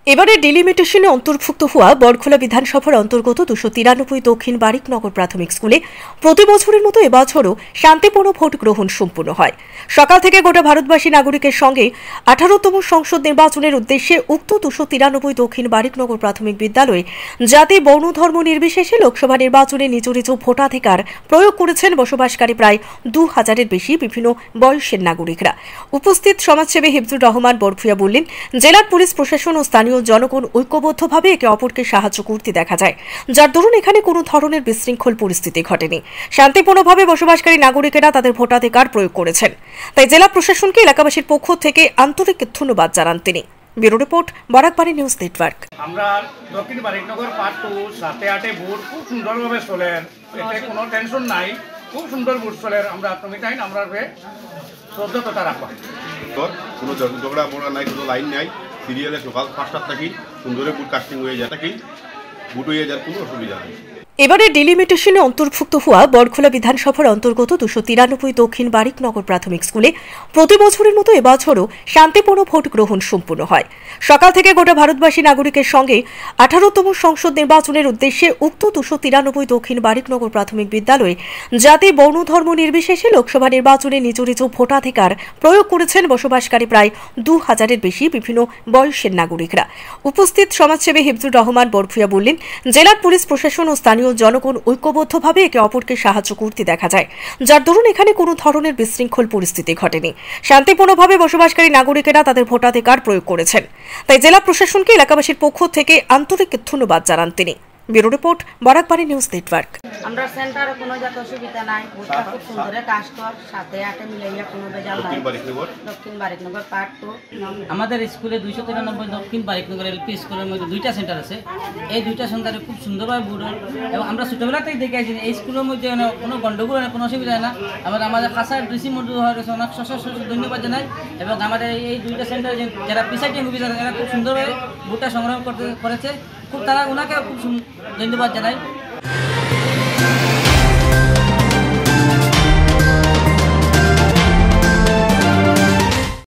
এবারে ডিলিমিটেশনে অন্তর্ভুক্ত হওয়া বরখোলা বিধানসভার অন্তর্গত 293 দক্ষিণ বারিকনগর প্রাথমিক স্কুলে প্রতি বছরের মতো এবছরও শান্তিপূর্ণ ভোট গ্রহণ সম্পূর্ণ হয়। সকাল থেকে গোটা ভারতবাসী নাগরিকের সঙ্গে 18তম সংসদ নির্বাচনের উদ্দেশ্যে উক্ত 293 দক্ষিণ বারিকনগর প্রাথমিক বিদ্যালয়ে জাতি বর্ণ ধর্ম নির্বিশেষে লোকসভা নির্বাচনে নিজ নিজ ভোটাধিকার প্রয়োগ করেছেন বসবাসকারী প্রায় 2000-এর বেশি বিভিন্ন বয়সের নাগরিকরা। উপস্থিত সমাজসেবী হিফজুর রহমান বরফুয়া বললেন, জেলার পুলিশ প্রশাসন ও স্থানীয় জনগণ ঐক্যবদ্ধভাবে একে অপরকে সাহায্য করতে দেখা যায়, যার দরুন এখানে কোনো ধরনের বিশৃঙ্খল পরিস্থিতি ঘটেনি। শান্তিপূর্ণভাবে বসবাসকারী নাগরিকেরা তাদের ভোটাধিকার প্রয়োগ করেছেন, তাই জেলা প্রশাসনকে এলাকাবাসীর পক্ষ থেকে আন্তরিক ধন্যবাদ জানান তিনি। Bureau report, Barakbari news network. আমরা দক্ষিণ বারিকনগর পার্ট 2 7-8 ভোট খুব সুন্দরভাবে চলেন, এতে কোনো টেনশন নাই, খুব সুন্দর ভোট চলেন। আমরা তুমি চাই আমরা শ্রদ্ধা রাখবা, কোনো ঝগড়া পড়া নাই, কোনো লাইন নাই, সিরিয়ালে সকাল 5টার থাকি সুন্দরে ভোট কাস্টিং হয়ে যায়, থাকি ভোট হয়ে যাওয়ার কোনো অসুবিধা নেই। এবারে ডিলিমিটেশনে অন্তর্ভুক্ত হওয়া বরখোলা বিধানসভার অন্তর্গত 293 দক্ষিণ বারিকনগর প্রাথমিক স্কুলে প্রতি বছরের মতো এবছরও শান্তিপূর্ণ ভোট গ্রহণ সম্পূর্ণ হয়। সকাল থেকে গোটা ভারতবাসী নাগরিকের সঙ্গে 18তম সংসদ নির্বাচনের উদ্দেশ্যে উক্ত 293 দক্ষিণ বারিকনগর প্রাথমিক বিদ্যালয়ে জাতি বর্ণ ধর্ম নির্বিশেষে লোকসভা নির্বাচনে নিজ নিজ ভোটাধিকার প্রয়োগ করেছেন বসবাসকারী প্রায় 2000-এর বেশি বিভিন্ন বয়সের নাগরিকরা। উপস্থিত সমাজসেবী হিফজুর রহমান বরফুয়া বললেন, জেলার পুলিশ প্রশাসন ও স্থানীয় জনগণ ঐক্যবদ্ধভাবে একে অপরকে সাহায্য করতে দেখা যায়, যার দরুন এখানে কোনো ধরনের বিশৃঙ্খল পরিস্থিতি ঘটেনি। শান্তিপূর্ণভাবে বসবাসকারী নাগরিকেরা তাদের ভোটাধিকার প্রয়োগ করেছেন, তাই জেলা প্রশাসনকে এলাকাবাসীর পক্ষ থেকে আন্তরিক ধন্যবাদ জানান তিনি। Bureau report, Barakbari news network. আমরা সেন্টারে কোনো যত অসুবিধা নাই, ভোটটা খুব সুন্দরে কাজ কর, 7-8 মিলাইয়া কোনো বেজাল নাই। দক্ষিণ বারিকনগর পার্ট 2 আমাদের স্কুলে 293 দক্ষিণ বারিকনগর এলপি স্কুলের মধ্যে 2টা সেন্টার আছে। এই 2টা সেন্টারে খুব সুন্দরভাবে ভোট হয় এবং আমরা ছোটবেলা থেকে দেখে আসছি এই স্কুলের মধ্যে কোনো গণ্ডগোল হয়, কোনো অসুবিধা হয় না। আমাদের খাসার ডিসি মন্ডল হওয়ার অনেক ধন্যবাদ জানাই এবং আমাদের এই 2টা সেন্টারে যারা প্রিসাইডিং অফিসার এরা খুব সুন্দরভাবে ভোটটা সংগ্রহ করেছে, খুব তারা ওনাকে খুব ধন্যবাদ জানাই।